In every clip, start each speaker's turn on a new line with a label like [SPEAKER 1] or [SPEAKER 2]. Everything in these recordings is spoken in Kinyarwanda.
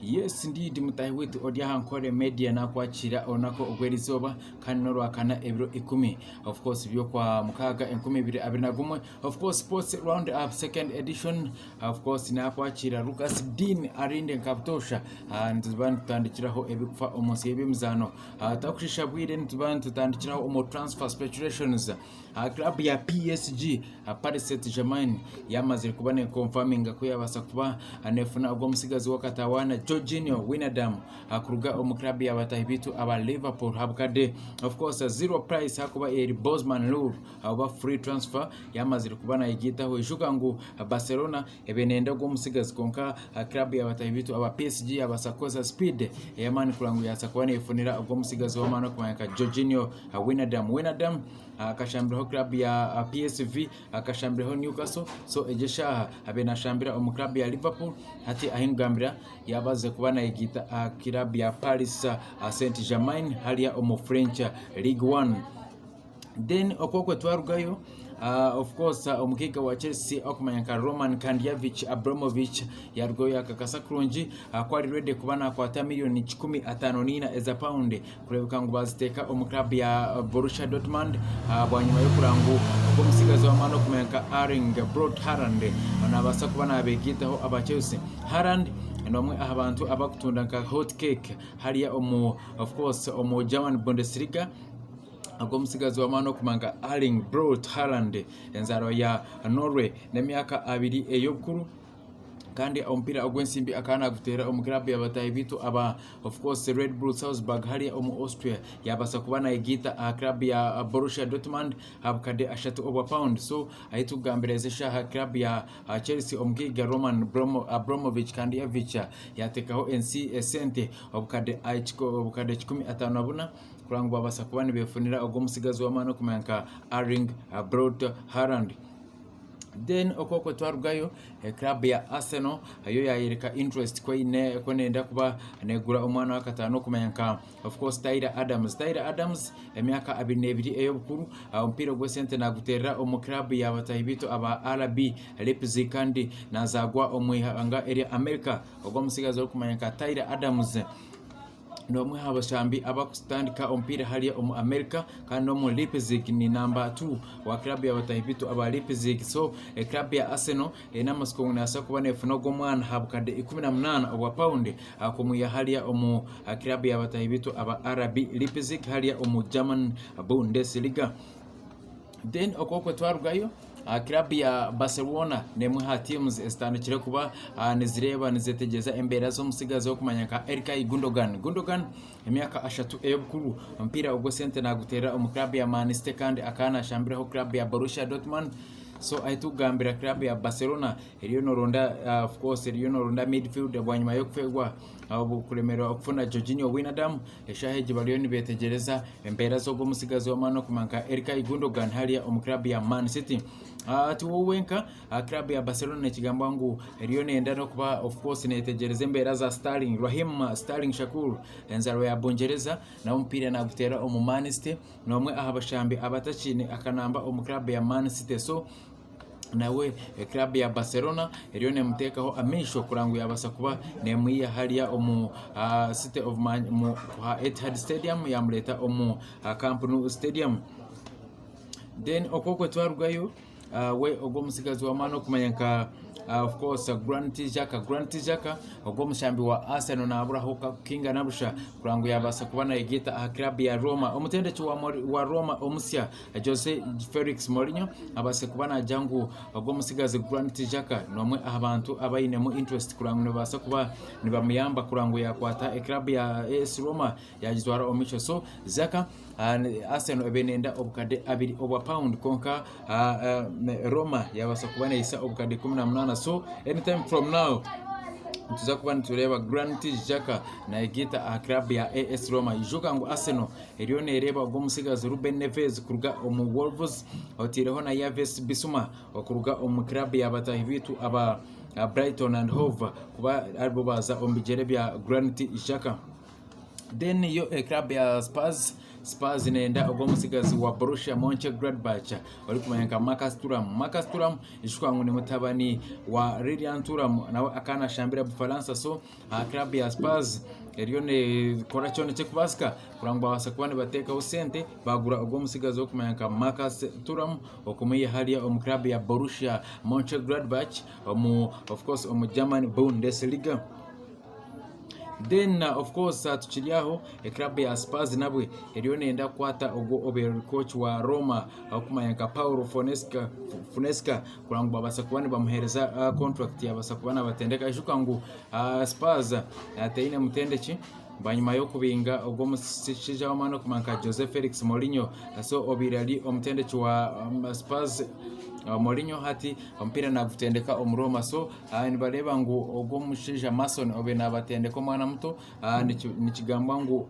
[SPEAKER 1] Yes indeed mutahi wetu odia Ankore media na kwakira onako ogwerizoba kandi norwakana ebiro 10 of course byo kwa mukaga 2021 of course sports round up second edition of course na kwakira Lucas Dean arinde nkabutosha ntuzban tutandikiraho ebikufa omunsi y'ebimzano takushisha bwire ntuzban tutandikiraho omo transfer speculations club ya PSG Paris Saint-Germain yamaze kubane confirming ko yabasa kuba anefuna ubwo musigazi wakatawana Jorginho Wijnaldum akuruga omuklabi y'abatahibitu aba Liverpool habukade of course zero price hakuba eri Bosman Louvre aba free transfer yamaze kubana igitaho ishuka ngo Barcelona ebenenda ubwo musigazi konka club y'abatahibitu aba PSG abasakoza speed yamani kurangu yasakwane ifunira ubwo musigazi wa mano kumanyaka Jorginho Wijnaldum akashambiraho club ya PSV akashambiraho Newcastle so ejesha abenashambira omuklabu ya Liverpool hati ahingambira yabaze kubana igita club ya Paris Saint-Germain haliya omu French Ligue 1 then okoko twarugayo of course omukiga wa Chelsea okumanyanka Roman Abramovich yargoya akakasa kurungi kwari ready kubana kwata milioni 15 eza pound kurebuka ngo baziteka omuklabu ya Borussia Dortmund bwanyuma yo kurangu omusigazi wa mano kumanyanka Erling Braut Haaland anabasa kubana abegitaho aba Chelsea Haaland nomwe abantu abakutunda nka hot cake haliya of course omu German Bundesliga musigazi wa mano kumanga Erling Braut Haaland enzaro ya Norway n'emyaka 2 eyobukuru kandi ompira ogwensimbi akana gutera omuklabu y'abatahibitu aba of course Red Bull Salzburg hali omu Austria yabasa kubana igita club ya Borussia Dortmund habukade ashatu over pound so ayitugambirezesha club ya Chelsea omukiga Roman Abramovich kandi yavicha yatekaho NC sente obukade 15 kurangu babasa kubana befunira ogwo musigazi wa mano kumanka Erling Braut Haaland then okoko twarugayo club ya Arsenal ayo yayireka interest ko nenda kuba negura omwana wa katano kumanyanka of course Tyler Adams emyaka 22 eyobukuru ompira gwe sente naguterera omu club ya batahibitu aba RB Leipzig kandi nazagwa omwihanga area America ogwo musigazi kumanyanka Tyler Adams nomwe habashambi abakustandika ompira haliya omu America kandi omu Leipzig ni number 2 wa club ya batahibitu aba Leipzig so club ya Arsenal namasiko nasa kubana efuna gomwana habukade 18 owa pound akumuya haliya omu club ya batahibitu aba RB Leipzig haliya omu German Bundesliga then okoko twarugayo club ya Barcelona nemwe ha teams estandikire kuba nizireba nizetegeza embera zo musigazi wo kumanyaka Ilkay Gundogan emyaka 3 eyobukuru mpira ubwo sente nagutera omu club ya Man City kandi akana shambiraho club ya Borussia Dortmund so ayitugambira club ya Barcelona eriyo noronda of course eriyo noronda midfield bwanyuma yo kufegwa abo kulemerwa okufuna Jorginho Wijnaldum eshaheje baliyo nibetegereza embera zo go musigazi wa mano kumanka Ilkay Gundogan haliya omu club ya Man City tuwenka club ya Barcelona nekigamba ngo eriyo nenda no kuba of course netegereza embera za Raheem Sterling Shakur enzaro ya Bongereza na umpira na gutera omu Man City nomwe ahabashambi abatachine akanamba omu club ya Man City so nawe club ya Barcelona eriyo nemutekaho amisho kurangu yabasa kuba nemwiya haliya omu City of Man mu Etihad Stadium yamleta omu Camp Nou Stadium then okoko twarugayo we ogwo musigazi wa mano kumanyanka of course Granit Xhaka ogwo mushambi wa Arsenal na aburaho kinga nabusha kurangu yabasa kubana igita club ya Roma omutendeki wa Roma omusya Jose Felix Mourinho abase kubana jangu ogwo musigazi Granit Xhaka nomwe abantu abayinemu interest kurangu nibasa kuba nibamuyamba kurangu yakwata club ya AS Roma yagizwara omicho so Xhaka Arsenal ebenenda obukade 2 over pound konka Roma yabasa kubana isa obukade 18 so anytime from now tuzakuba ntureba Granit Xhaka na igita club ya AS Roma ijuka ngo Arsenal eriyo nereba ubwo musigazi Ruben Neves kuruga omu Wolves otireho na Yves Bissouma okuruga omu club ya batahibitu aba Brighton and Hove kuba arbo baza ombigere bya Granit Xhaka then yo club ya Spurs nenda ogwo musigazi wa Borussia Mönchengladbach oli kumanyika Marcus Thuram ishukwangu ni mutabani wa Lilian Thuram nawe akana shambira Bufaransa. So club ya Spurs eriyo ne kora cyone cyo kubasika kurangwa basakwane bateka usente bagura ogwo musigazi wo kumanyika Marcus Thuram okumiye haliya mu club ya Borussia Mönchengladbach of course German Bundesliga. Then of course tukiriaho club ya Spurs nabwe eriyo nenda kwata ogwo over coach wa Roma okumanyanka Paulo Funesca kurangwa basakubane bamuhereza contract yabasakubana batendeka ishukangu Spurs ateine mutendeki banyuma yo kubinga ogwo musishija wamano kumanka Jose Felix Mourinho. So obirali omutendeki wa Spurs Mourinho hati ompira na gutendeka omuroma. So nibareba ngo ogwo mushija Mason obe nabatendeka mwana muto nikigamba ngo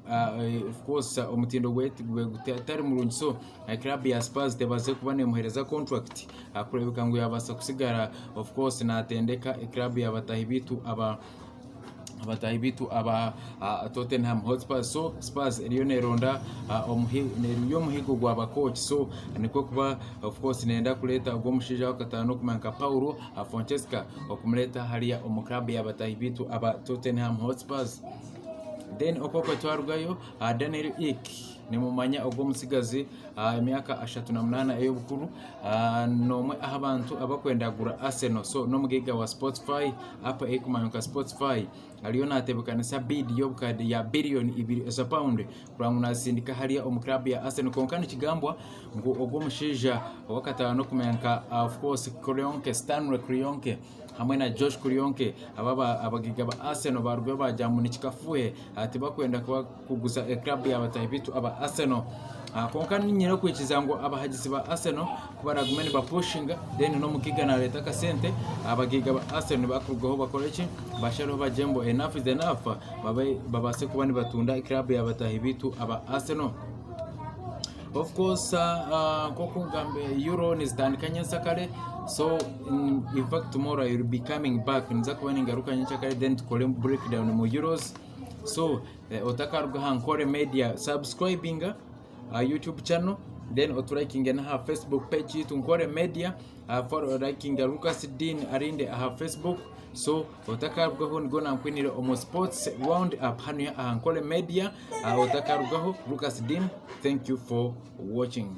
[SPEAKER 1] of course omutindo gwete gutari murungi. So club ya Spurs tebaze kubane muhereza contract akurebeka ngo yabasa kusigara of course natendeka club ya batahibitu aba Tottenham Hotspur. So Spurs eriyo neronda muhigo gwa coach. So niko kuba of course nenda kuleta ogwo mushija wa katano kumanka Paulo Fonseca okumuleta haliya club ya batahibitu aba Tottenham Hotspurs. Then okoko twarugayo Daniel Ek nimumanya ogwo musigazi emyaka 38 eyobukuru nomwe abantu abakwenda gura Arsenal. So nomugega wa Spotify apa ekumanyuka Spotify aliyo natebukanisa bid yobukade ya billion 2 pound kurangu nasindika haliya club ya Arsenal konkana kigambwa ngo ogwo mushija wakatano kumenka of course Stanley Kroenke hamwe na Josh Kroenke abagiga ba Arsenal barugwe bajamu nikikafuye ati bakwenda kuguza club ya batayibitu aba Arsenal. Konkana nyine kwikiza ngo abahagisi ba Arsenal kubaragumene ba pushinga then no mukiga na leta kasente abagiga ba Arsenal bakurwaho bakoreki basharo bajembo enough is enough babase kubani batunda club ya batahibitu aba Arsenal. Of course kokungambe Euro nizitandikanye nsakale. So in fact tomorrow I will be coming back nza kubani ngaruka nyakale then tukole breakdown mu Euros. So otakaruga Ankore Media subscribing YouTube channel then oturiking na Facebook page yitu Ankore Media for liking Lucas Dean arinde Facebook. So otakarugaho ngona nkwinire omo sports round up hano ya Ankore Media otakarugaho Lucas Dean. Thank you for watching.